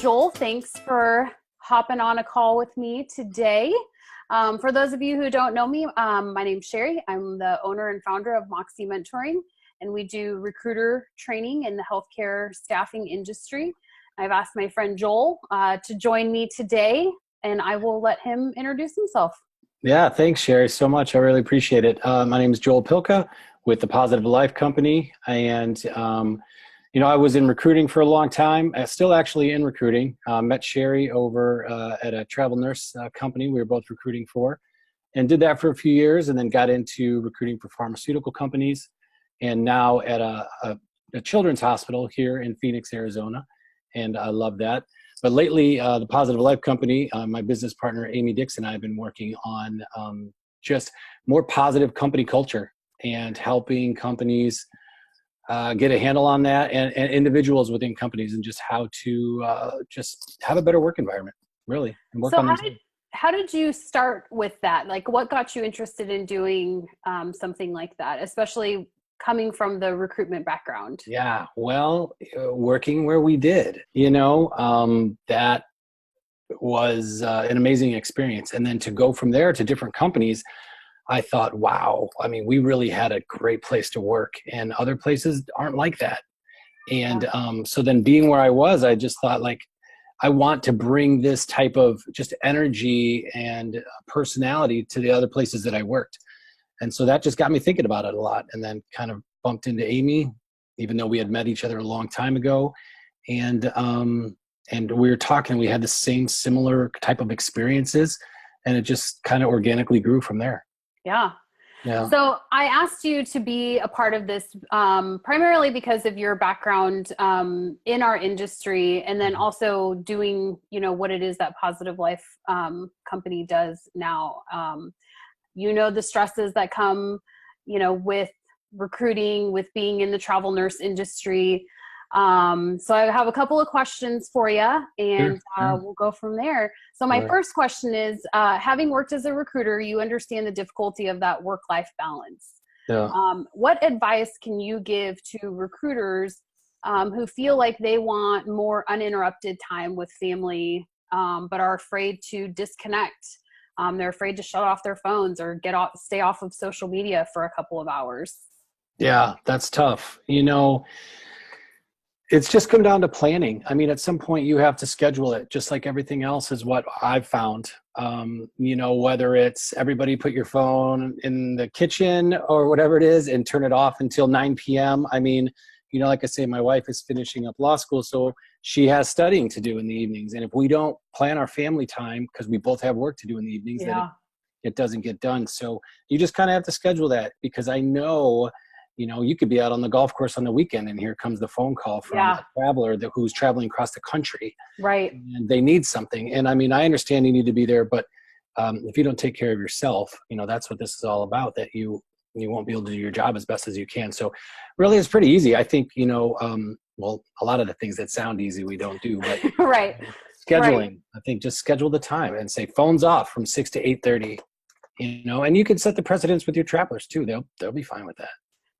Joel, thanks for hopping on a call with me today. For those of you who don't know me, my name's Sherry. I'm the owner and founder of Moxie Mentoring, and we do recruiter training in the healthcare staffing industry. I've asked my friend Joel to join me today, and I will let him introduce himself. Yeah, thanks, Sherry, so much. I really appreciate it. My name is Joel Pilka with the Positive Life Company, and I was in recruiting for a long time. Still actually in recruiting. Met Sherry over at a travel nurse company we were both recruiting for, and did that for a few years, and then got into recruiting for pharmaceutical companies, and now at a children's hospital here in Phoenix, Arizona, and I love that. But lately, the Positive Life Company, my business partner, Amy Dixon, and I have been working on just more positive company culture and helping companies get a handle on that, and individuals within companies, and just how to just have a better work environment, really, and work on themselves. How did you start with that? Like, what got you interested in doing something like that, especially coming from the recruitment background? Yeah, well, working where we did, that was an amazing experience. And then to go from there to different companies, I thought, wow, I mean, we really had a great place to work, and other places aren't like that. And so then being where I was, I just thought, like, I want to bring this type of just energy and personality to the other places that I worked. And so that just got me thinking about it a lot, and then kind of bumped into Amy, even though we had met each other a long time ago. And we were talking, we had the same similar type of experiences, and it just kind of organically grew from there. Yeah. So I asked you to be a part of this primarily because of your background in our industry, and then also doing, what it is that Positive Life Company does now. The stresses that come, with recruiting, with being in the travel nurse industry. So I have a couple of questions for you, and we'll go from there. So my first question is, having worked as a recruiter, you understand the difficulty of that work-life balance. Yeah. What advice can you give to recruiters who feel like they want more uninterrupted time with family, but are afraid to disconnect? They're afraid to shut off their phones or stay off of social media for a couple of hours. Yeah, that's tough. It's just come down to planning. I mean, at some point you have to schedule it, just like everything else is what I've found. Whether it's everybody put your phone in the kitchen or whatever it is and turn it off until 9 p.m. I mean, like I say, my wife is finishing up law school, so she has studying to do in the evenings. And if we don't plan our family time, because we both have work to do in the evenings, then it doesn't get done. So you just kind of have to schedule that, because I know, you could be out on the golf course on the weekend, and here comes the phone call from a traveler who's traveling across the country. Right. And they need something. And I mean, I understand you need to be there, but if you don't take care of yourself, that's what this is all about, that you won't be able to do your job as best as you can. So really, it's pretty easy. I think, a lot of the things that sound easy, we don't do, but right. Scheduling, right. I think just schedule the time and say phones off from 6 to 8:30, and you can set the precedence with your travelers too. They'll be fine with that.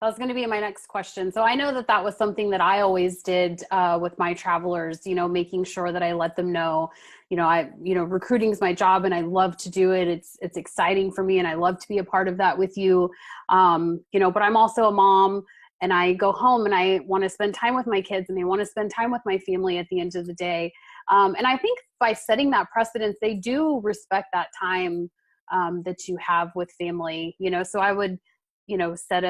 That was going to be my next question. So I know that was something that I always did with my travelers, making sure that I let them know, recruiting is my job and I love to do it. It's exciting for me, and I love to be a part of that with you. But I'm also a mom, and I go home and I want to spend time with my kids, and they want to spend time with my family at the end of the day. And I think by setting that precedence, they do respect that time that you have with family, so I would, set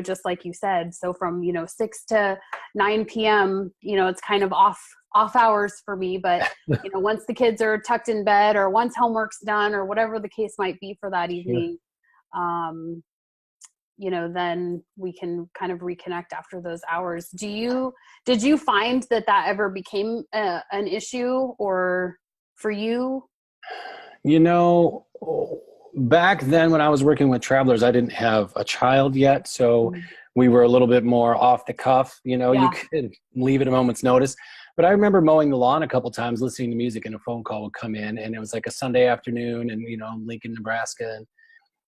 just like you said, so from, 6 to 9 p.m., it's kind of off hours for me, but, once the kids are tucked in bed, or once homework's done, or whatever the case might be for that evening, then we can kind of reconnect after those hours. Did you find that ever became an issue or for you? Back then when I was working with travelers, I didn't have a child yet. So we were a little bit more off the cuff, you could leave at a moment's notice. But I remember mowing the lawn a couple times, listening to music, and a phone call would come in, and it was like a Sunday afternoon, and, Lincoln, Nebraska. And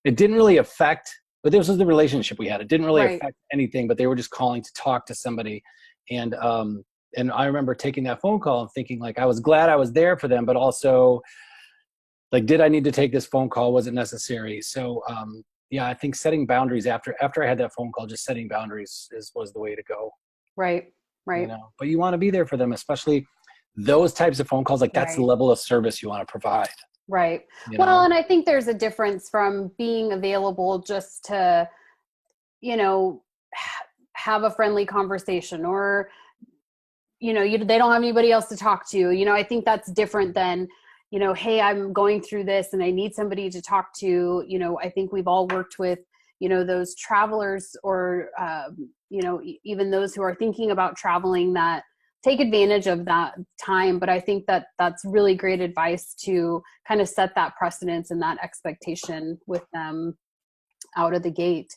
it didn't really affect, but this was the relationship we had. It didn't really affect anything, but they were just calling to talk to somebody. And and I remember taking that phone call and thinking like, I was glad I was there for them, but also like, did I need to take this phone call? Was it necessary? So, yeah, I think setting boundaries after I had that phone call, just setting boundaries was the way to go. Right. Right. But you want to be there for them, especially those types of phone calls. Like that's the Right. level of service you want to provide. Right. You Well, know? and I think there's a difference from being available just to, you know, have a friendly conversation, or, they don't have anybody else to talk to. I think that's different than, hey, I'm going through this and I need somebody to talk to. I think we've all worked with, those travelers, or, even those who are thinking about traveling, that take advantage of that time. But I think that that's really great advice to kind of set that precedence and that expectation with them out of the gate.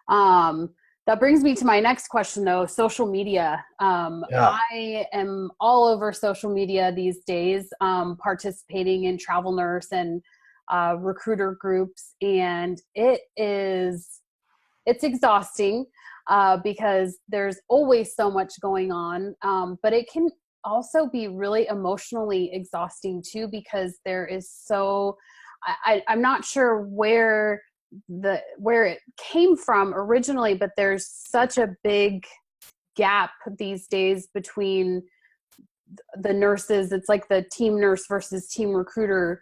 That brings me to my next question, though. Social media. Yeah. I am all over social media these days, participating in Travel Nurse and recruiter groups, and it's exhausting, because there's always so much going on, but it can also be really emotionally exhausting too, because there is I'm not sure where it came from originally, but there's such a big gap these days between the nurses. It's like the team nurse versus team recruiter,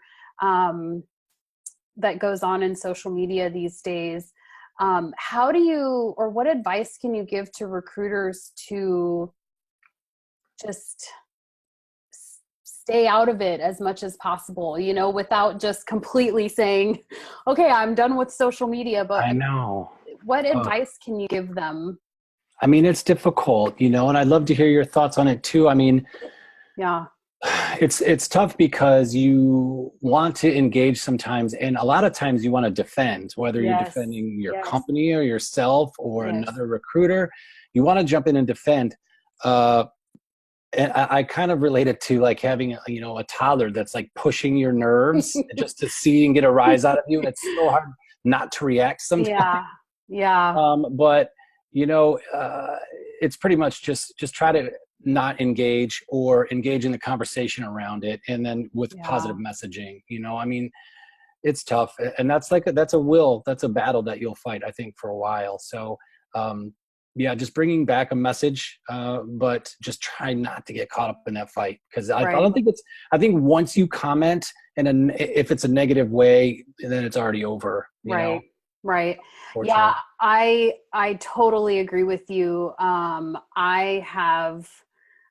that goes on in social media these days. How do you, or what advice can you give to recruiters to just stay out of it as much as possible, without just completely saying, okay, I'm done with social media? But I know. what Uh, advice can you give them? I mean, it's difficult, and I'd love to hear your thoughts on it too. I mean, Yeah. it's tough because you want to engage sometimes, and a lot of times you want to defend, whether you're Yes. defending your Yes. company or yourself or Yes. another recruiter. You want to jump in and defend. And I kind of relate it to like having a toddler that's like pushing your nerves just to see and get a rise out of you, and it's so hard not to react sometimes. Yeah. Yeah. But it's pretty much just try to not engage, or engage in the conversation around it, and then with Yeah. positive messaging. I mean, it's tough, and that's that's a battle that you'll fight, I think, for a while. So yeah, just bringing back a message, but just try not to get caught up in that fight, because I Right. don't think I think once you comment, and if it's a negative way, then it's already over. Right. Right. Yeah, Fortunately. I totally agree with you.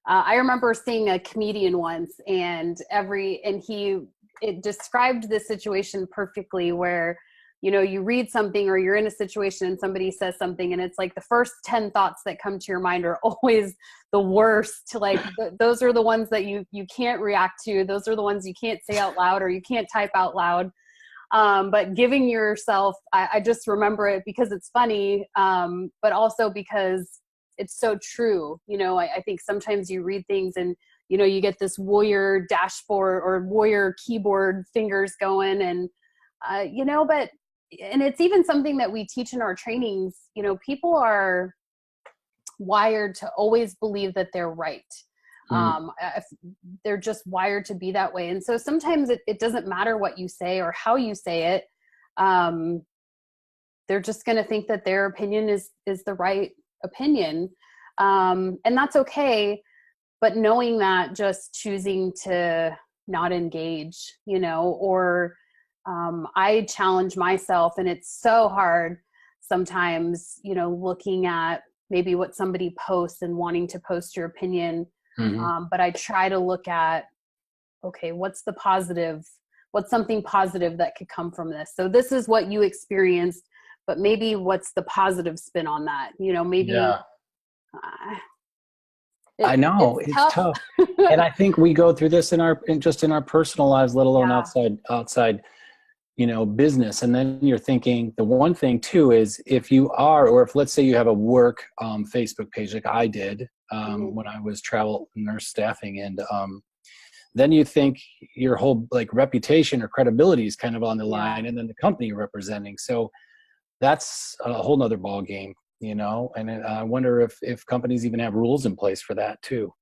I remember seeing a comedian once, and it described this situation perfectly, where, you read something, or you're in a situation and somebody says something, and it's like the first 10 thoughts that come to your mind are always the worst. Like those are the ones that you can't react to. Those are the ones you can't say out loud, or you can't type out loud. But giving yourself, I just remember it because it's funny, but also because it's so true. I think sometimes you read things and, you get this warrior dashboard or warrior keyboard fingers going, and, and it's even something that we teach in our trainings. People are wired to always believe that they're right. If they're just wired to be that way. And so sometimes it doesn't matter what you say or how you say it. They're just going to think that their opinion is the right opinion. And that's okay. But knowing that, just choosing to not engage, or I challenge myself, and it's so hard sometimes, looking at maybe what somebody posts and wanting to post your opinion. But I try to look at, okay, what's something positive that could come from this? So this is what you experienced, but maybe what's the positive spin on that? Maybe. Yeah. I know It's it's tough. tough. And I think we go through this in our personal lives, let alone outside, business. And then you're thinking, the one thing too is, if you are, or if let's say you have a work Facebook page like I did when I was travel nurse staffing, and then you think your whole like reputation or credibility is kind of on the line, and then the company you're representing. So that's a whole nother ball game. And I wonder if companies even have rules in place for that too.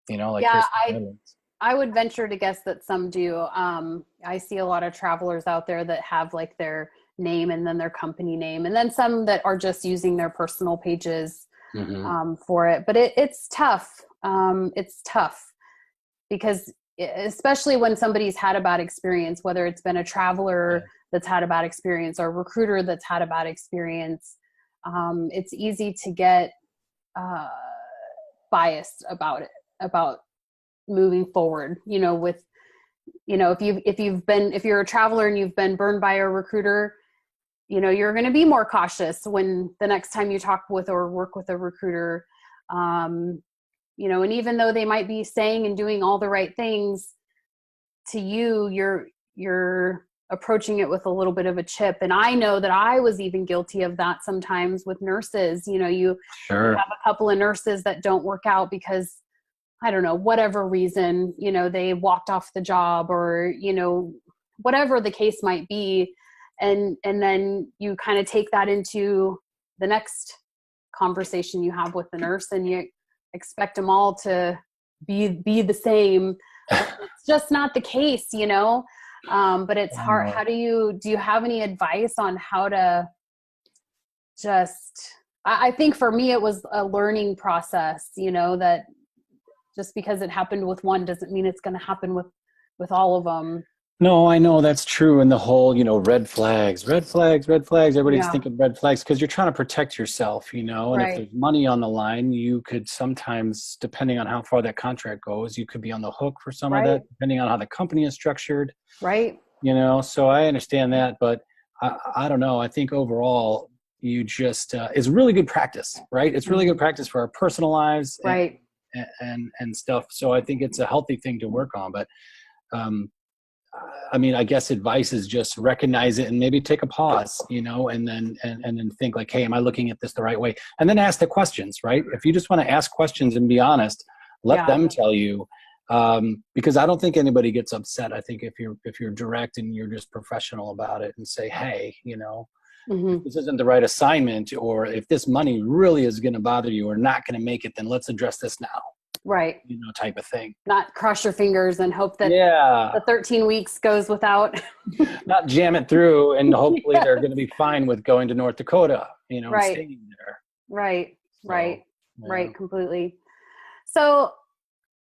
like Yeah, here's some guidelines. I would venture to guess that some do. I see a lot of travelers out there that have like their name and then their company name, and then some that are just using their personal pages Hmm. for it. But it's tough. It's tough because especially when somebody's had a bad experience, whether it's been a Yeah. traveler that's had a bad experience or a recruiter that's had a bad experience, it's easy to get uh, biased about it, about moving forward, with, if you're a traveler and you've been burned by a recruiter, you're going to be more cautious when the next time you talk with or work with a recruiter. And even though they might be saying and doing all the right things to you, you're approaching it with a little bit of a chip. And I know that I was even guilty of that sometimes with nurses. You Sure. have a couple of nurses that don't work out because, I don't know, whatever reason, they walked off the job or, whatever the case might be. And then you kind of take that into the next conversation you have with the nurse, and you expect them all to be the same. It's just not the case, but it's hard. Oh. Do you have any advice on how to just, I think for me, it was a learning process, that just because it happened with one doesn't mean it's going to happen with all of them. No, I know that's true. And the whole, red flags, red flags, red flags. Everybody's Yeah. thinking red flags because you're trying to protect yourself, and if Right. there's money on the line, you could sometimes, depending on how far that contract goes, you could be on the hook for some of Right. that, depending on how the company is structured, Right. so I understand that, but I don't know. I think overall, you just, it's really good practice, right? It's really good practice for our personal lives Right. and stuff. So I think it's a healthy thing to work on, but, I mean, I guess advice is just recognize it and maybe take a pause, and then think like, hey, am I looking at this the right way? And then ask the questions, right? If you just want to ask questions and be honest, let Yeah. them tell you. Because I don't think anybody gets upset. I think if you're direct and you're just professional about it and say, hey, if Hmm. this isn't the right assignment, or if this money really is going to bother you or not going to make it, then let's address this now, Right. type of thing. Not cross your fingers and hope that Yeah. the 13 weeks goes without. Not jam it through and hopefully Yeah. they're going to be fine with going to North Dakota, and Right. staying there. Right. So, Right. yeah. Right. Completely. So,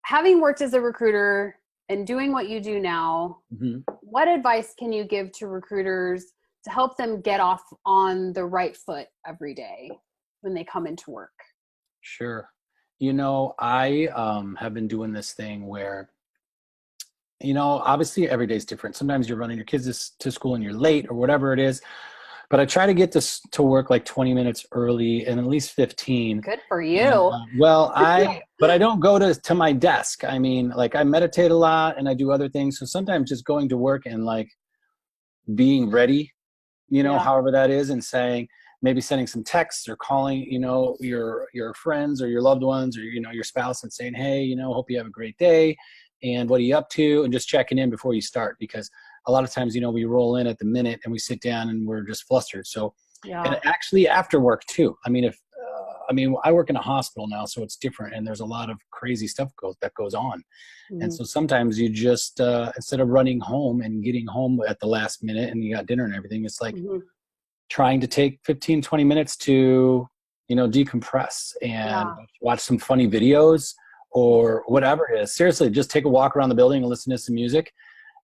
having worked as a recruiter and doing what you do now, Hmm. what advice can you give to recruiters to help them get off on the right foot every day when they come into work? Sure. I have been doing this thing where, obviously every day's different. Sometimes you're running your kids to school and you're late or whatever it is, but I try to get to work like 20 minutes early and at least 15. Good for And, you. but I don't go to my desk. I mean, like I meditate a lot and I do other things. So sometimes just going to work and like being ready, Yeah. however that is, and saying, maybe sending some texts or calling, your friends or your loved ones or, your spouse and saying, hey, hope you have a great day. And what are you up to? And just checking in before you start, because a lot of times, we roll in at the minute and we sit down and we're just flustered. So, and Yeah. actually after work too. I mean, I work in a hospital now, so it's different. And there's a lot of crazy stuff that goes on. And Mhm. so sometimes you just, instead of running home and getting home at the last minute and you got dinner and everything, it's like Mhm. trying to take 15, 20 minutes to, decompress and Yeah. watch some funny videos or whatever it is. Seriously, just take a walk around the building and listen to some music.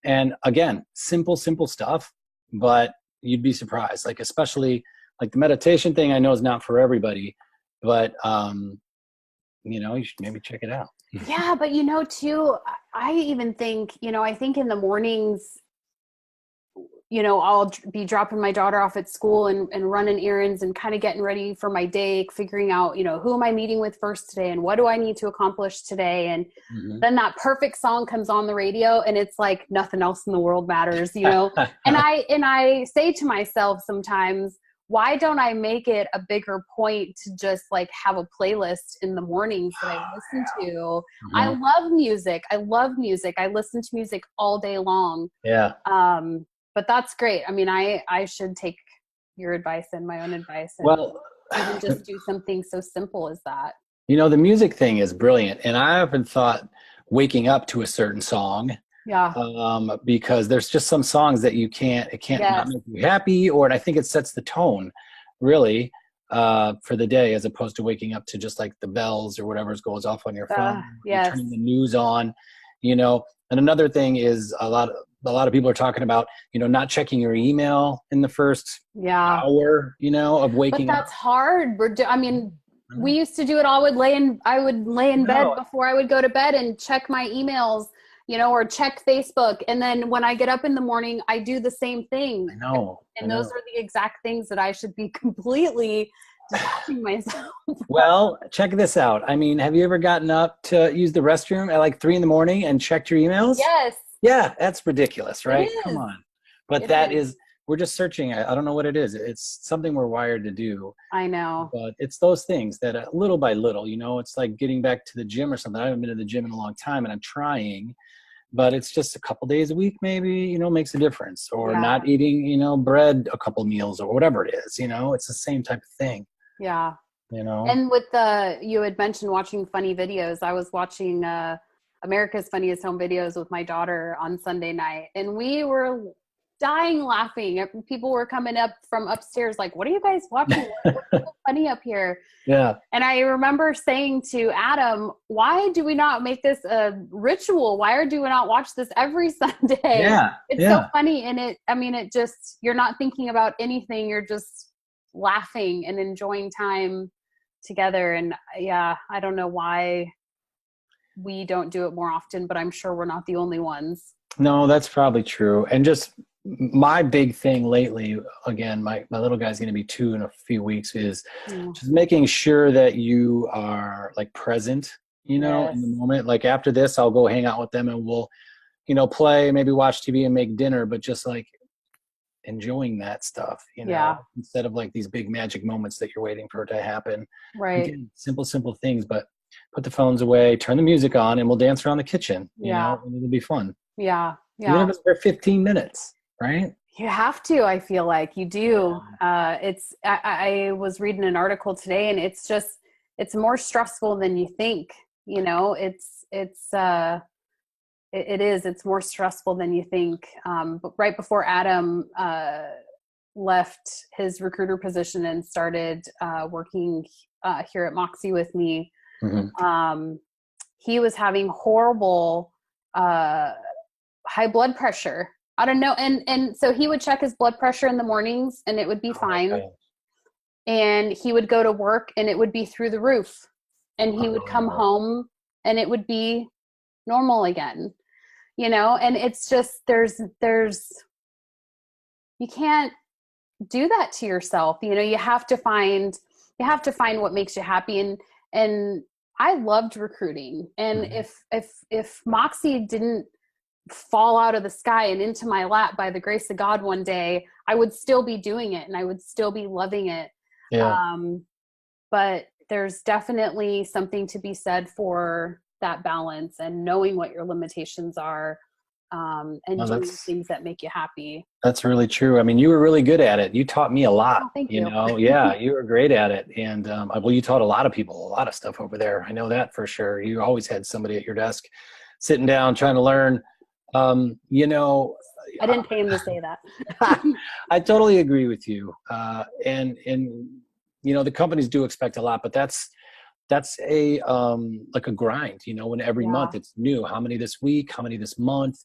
And again, simple stuff, but you'd be surprised. Like, especially like the meditation thing, I know is not for everybody, but, you should maybe check it out. Yeah, but too, I even think, I think in the mornings, I'll be dropping my daughter off at school and running errands and kind of getting ready for my day, figuring out, who am I meeting with first today and what do I need to accomplish today? And Mhm. then that perfect song comes on the radio and it's like nothing else in the world matters. And I say to myself sometimes, why don't I make it a bigger point to just like have a playlist in the mornings that I listen to? I Mhm. love music. I love music. I listen to music all day long. Yeah. But that's great. I mean, I should take your advice and my own advice and Well, even just do something so simple as that. You know, the music thing is brilliant. And I haven't thought waking up to a certain song, Yeah. because there's just some songs that it can't not Yes. make you happy, or and I think it sets the tone really for the day, as opposed to waking up to just like the bells or whatever goes off on your phone. You're Yes. turning the news on, you know. And another thing is a lot of people are talking about, you know, not checking your email in the first Yeah. hour, you know, of But waking up. that's hard. I mean, I we know. used to do it. I would lay I in bed know. before I would go to bed and check my emails, or check Facebook. And then when I get up in the morning, I do the same thing. I know. I And those know. are the exact things that I should be completely detaching myself from. Well, check this out. I mean, have you ever gotten up to use the restroom at like 3 in the morning and checked your emails? Yes, Yeah, that's ridiculous, it right? Come is. on. But It that is. is, we're just searching. I don't know what it is. It's something we're wired to do. I know. But it's those things that little by little, you know, it's like getting back to the gym or something. I haven't been to the gym in a long time and I'm trying, but it's just a couple days a week, maybe, you know, makes a difference. Or Yeah. not eating, you know, bread a couple meals or whatever it is, you know, it's the same type of thing, Yeah. you know? And with you had mentioned watching funny videos. I was watching America's Funniest Home Videos with my daughter on Sunday night, and we were dying laughing. People were coming up from upstairs, like, "What are you guys watching? What's so funny up here?" Yeah. And I remember saying to Adam, "Why do we not make this a ritual? Why do we not watch this every Sunday? Yeah. It's so Yeah. funny." And it just, you're not thinking about anything. You're just laughing and enjoying time together. And yeah, I don't know why we don't do it more often, but I'm sure we're not the only ones. No, that's probably true. And just my big thing lately, again, my little guy's going to be 2 in a few weeks, is Mm. just making sure that you are like present, you know, in the Yes. moment. Like after this, I'll go hang out with them and we'll, you know, play, maybe watch TV and make dinner, but just like enjoying that stuff, you know, Yeah. instead of like these big magic moments that you're waiting for it to happen. Right. Again, simple things, but put the phones away, turn the music on, and we'll dance around the kitchen, you Yeah. know, and it'll be fun. Yeah. Even Yeah. if it's for 15 minutes, right? You have to, I feel like you do. I was reading an article today, and it's more stressful than you think. It's more stressful than you think. But right before Adam left his recruiter position and started working here at Moxie with me, Mm-hmm. he was having horrible high blood pressure. I don't know. And so he would check his blood pressure in the mornings and it would be Oh my fine. God. And he would go to work and it would be through the roof. And he would come Unbelievable. home and it would be normal again. And it's just you can't do that to yourself. You have to find what makes you happy. And I loved recruiting. And Mhm. if Moxie didn't fall out of the sky and into my lap by the grace of God one day, I would still be doing it and I would still be loving it. Yeah. But there's definitely something to be said for that balance and knowing what your limitations are, and No, doing the things that make you happy. that's really true. I mean, you were really good at it. You taught me a lot, Oh, thank you you. know? Yeah, you were great at it. And well, you taught a lot of people a lot of stuff over there. I know that for sure. You always had somebody at your desk sitting down trying to learn. You know, I didn't pay him to say that. I totally agree with you. And you know, the companies do expect a lot, but that's a like a grind, you know, when every Yeah. month it's new, how many this week, how many this month,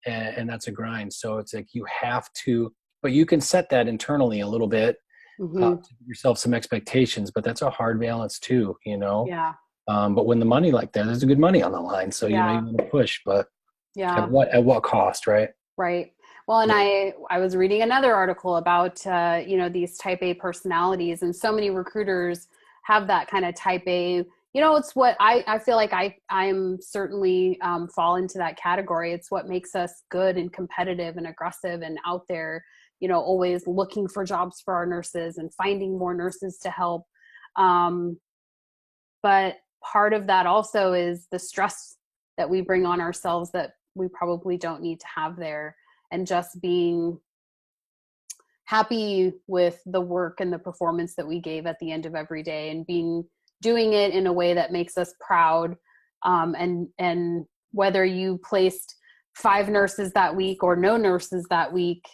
and that's a grind. So it's like you have to, but you can set that internally a little bit, Hmm. to give yourself some expectations, but that's a hard balance too, you know. Yeah. But when the money like that, there's a good money on the line, so you know Yeah. you want to push, but Yeah. at what cost, right? Right. Well, and Yeah. I was reading another article about these type A personalities, and so many recruiters have that kind of type A. It's what I feel like I'm certainly fall into that category. It's what makes us good and competitive and aggressive and out there. Always looking for jobs for our nurses and finding more nurses to help. But part of that also is the stress that we bring on ourselves that we probably don't need to have there, and just being happy with the work and the performance that we gave at the end of every day, and being doing it in a way that makes us proud. And whether you placed 5 nurses that week or no nurses that week,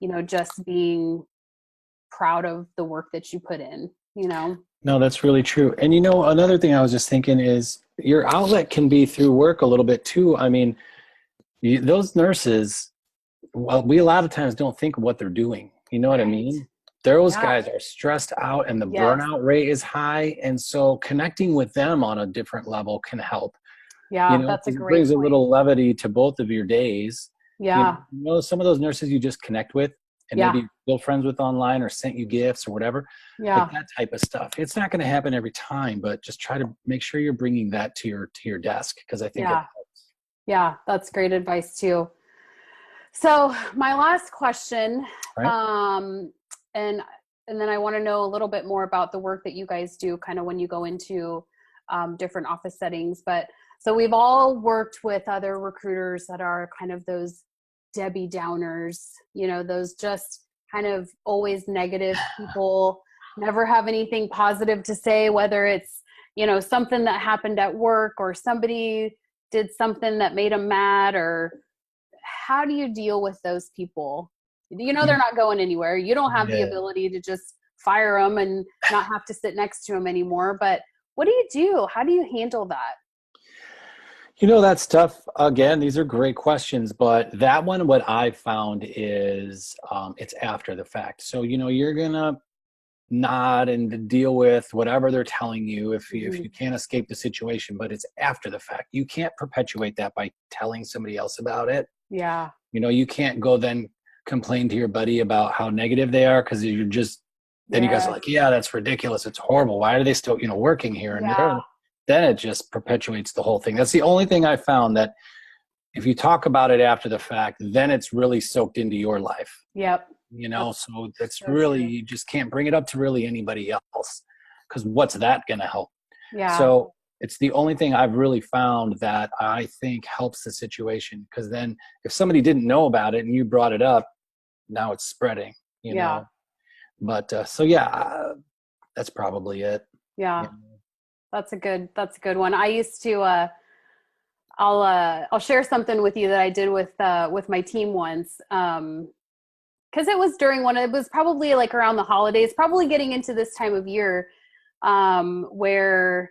you know, just being proud of the work that you put in, you know? No, that's really true. And you know, another thing I was just thinking is your outlet can be through work a little bit too. I mean, those nurses, well, we a lot of times don't think of what they're doing. You know what I mean? Those guys are stressed out and the burnout rate is high. And so connecting with them on a different level can help. Yeah, you know, that's a it great brings point. a little levity to both of your days. Yeah. You know, some of those nurses you just connect with and maybe you're still friends with online or sent you gifts or whatever. Yeah. Like that type of stuff. It's not going to happen every time, but just try to make sure you're bringing that to your desk, because I think it helps. Yeah, that's great advice too. So my last question, and then I want to know a little bit more about the work that you guys do kind of when you go into different office settings. But so we've all worked with other recruiters that are kind of those Debbie Downers, you know, those just kind of always negative people, never have anything positive to say, whether it's, you know, something that happened at work or somebody did something that made them mad. Or how do you deal with those people? You know, they're not going anywhere. You don't have the ability to just fire them and not have to sit next to them anymore. But what do you do? How do you handle that? You know, that stuff, again, these are great questions, but that one, what I've found is it's after the fact. So, you know, you're going to nod and deal with whatever they're telling you if you can't escape the situation, but it's after the fact. You can't perpetuate that by telling somebody else about it. Yeah. You know, you can't go then complain to your buddy about how negative they are, because you're just, then you guys are like, yeah, that's ridiculous. It's horrible. Why are they still, you know, working here? And then it just perpetuates the whole thing. That's the only thing I found, that if you talk about it after the fact, then it's really soaked into your life. Yep. You know, so that's really, you just can't bring it up to really anybody else, because what's that going to help? Yeah. So it's the only thing I've really found that I think helps the situation, because then if somebody didn't know about it and you brought it up, now it's spreading, you know? But so that's probably it. Yeah. You know? That's a good one. I used to, I'll share something with you that I did with my team once. Cause it was it was probably like around the holidays, probably getting into this time of year, where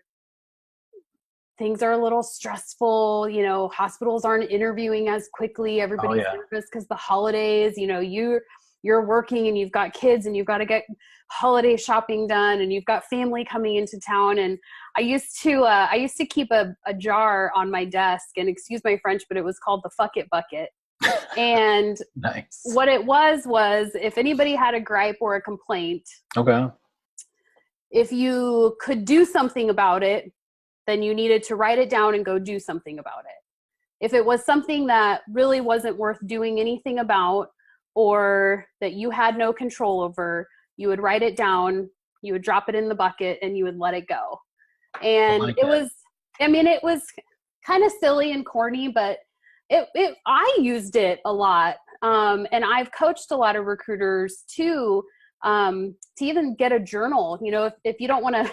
things are a little stressful. You know, hospitals aren't interviewing as quickly. Everybody's nervous because the holidays, you know, you're working and you've got kids and you've got to get holiday shopping done and you've got family coming into town. And I used to keep a jar on my desk, and excuse my French, but it was called the fuck it bucket. And what it was if anybody had a gripe or a complaint, if you could do something about it, then you needed to write it down and go do something about it. If it was something that really wasn't worth doing anything about, or that you had no control over, you would write it down, you would drop it in the bucket, and you would let it go. And it was kind of silly and corny, but I used it a lot. And I've coached a lot of recruiters too, to even get a journal. You know, if you don't want to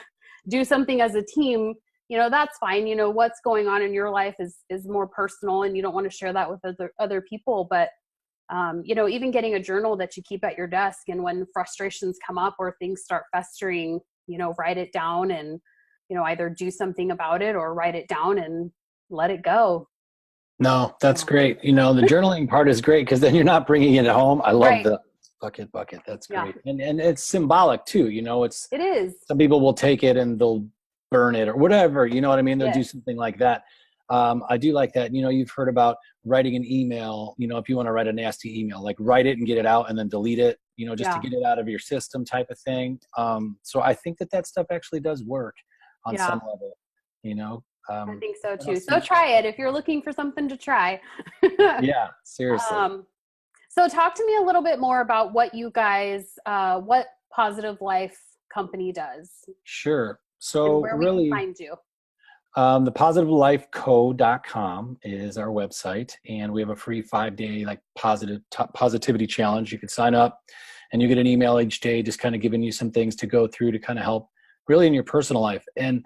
do something as a team, you know, that's fine. You know, what's going on in your life is more personal, and you don't want to share that with other people. But you know, even getting a journal that you keep at your desk, and when frustrations come up or things start festering, you know, write it down and, you know, either do something about it or write it down and let it go. No, that's great. You know, the journaling part is great, because then you're not bringing it home. I love the bucket. That's great. And it's symbolic too. You know, it is. Some people will take it and they'll burn it or whatever. You know what I mean? They'll do something like that. I do like that. You know, you've heard about writing an email. You know, if you want to write a nasty email, like write it and get it out and then delete it, you know, just to get it out of your system type of thing. So I think that stuff actually does work on some level, you know. I think so too. So try it if you're looking for something to try. Yeah, seriously. So talk to me a little bit more about what you guys, what Positive Life Company does. Sure. So and where we can find you. The positivelifeco.com is our website, and we have a free 5-day like positivity challenge. You can sign up and you get an email each day just kind of giving you some things to go through to kind of help really in your personal life. And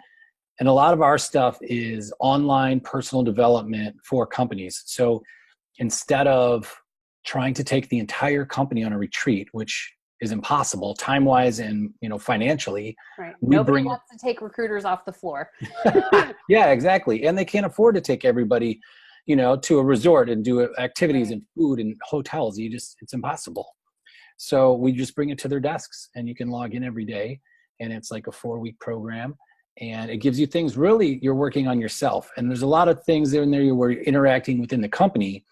a lot of our stuff is online personal development for companies. So instead of trying to take the entire company on a retreat, which is impossible time-wise and financially, Right. we Nobody bring wants to take recruiters off the floor. yeah, exactly. And they can't afford to take everybody to a resort and do activities Right. and food and hotels. It's impossible. So we just bring it to their desks, and you can log in every day, and it's like a 4-week program, and it gives you things really you're working on yourself. And there's a lot of things in there where you're interacting within the company,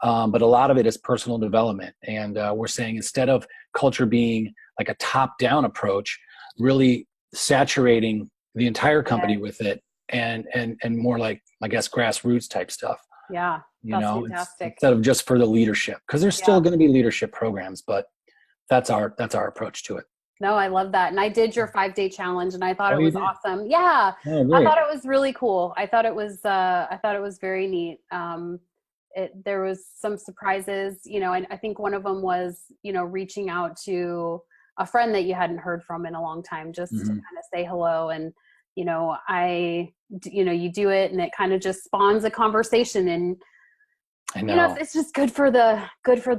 but a lot of it is personal development. And we're saying instead of culture being like a top-down approach, really saturating the entire company with it, and more like, I guess, grassroots type stuff. Yeah, that's fantastic. Instead of just for the leadership, because there's still going to be leadership programs, but that's our approach to it. No, I love that. And I did your 5-day challenge, and I thought it was awesome. Yeah. Oh, I thought it was really cool. I thought it was very neat. There was some surprises, and I think one of them was, reaching out to a friend that you hadn't heard from in a long time, just to kind of say hello. And, you do it, and it kind of just spawns a conversation, and I know. it's just good for the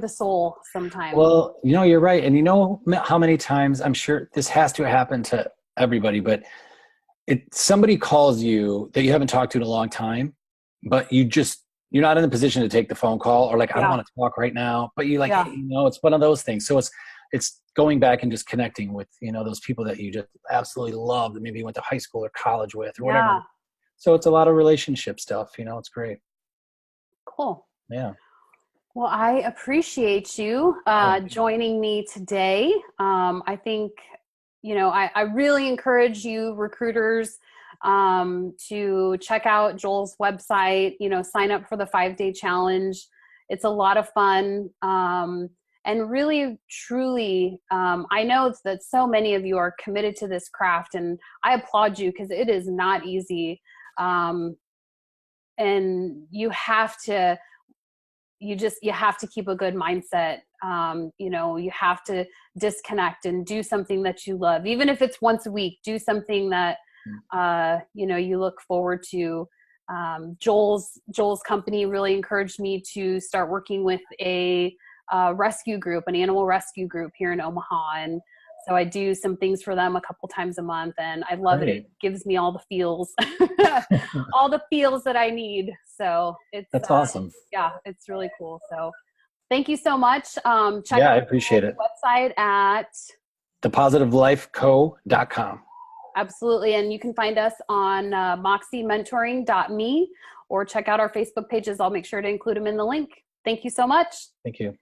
soul sometimes. Well, you're right. And how many times, I'm sure this has to happen to everybody, but somebody calls you that you haven't talked to in a long time, but you're not in the position to take the phone call, or like, I don't want to talk right now, but you hey, it's one of those things. So it's going back and just connecting with, those people that you just absolutely love, that maybe you went to high school or college with or whatever. So it's a lot of relationship stuff, it's great. Cool. Yeah. Well, I appreciate you joining me today. I think, I really encourage you recruiters to check out Joel's website, sign up for the 5-day challenge. It's a lot of fun. And really, truly, I know that so many of you are committed to this craft, and I applaud you, because it is not easy. And you have to keep a good mindset. You have to disconnect and do something that you love. Even if it's once a week, do something that, you look forward to. Joel's company really encouraged me to start working with a rescue group, an animal rescue group here in Omaha. And so I do some things for them a couple times a month, and I love it. It gives me all the feels, all the feels that I need. So that's awesome. Yeah, it's really cool. So thank you so much. Check out I appreciate it. Website at thepositivelifeco.com. Absolutely. And you can find us on moxiementoring.me, or check out our Facebook pages. I'll make sure to include them in the link. Thank you so much. Thank you.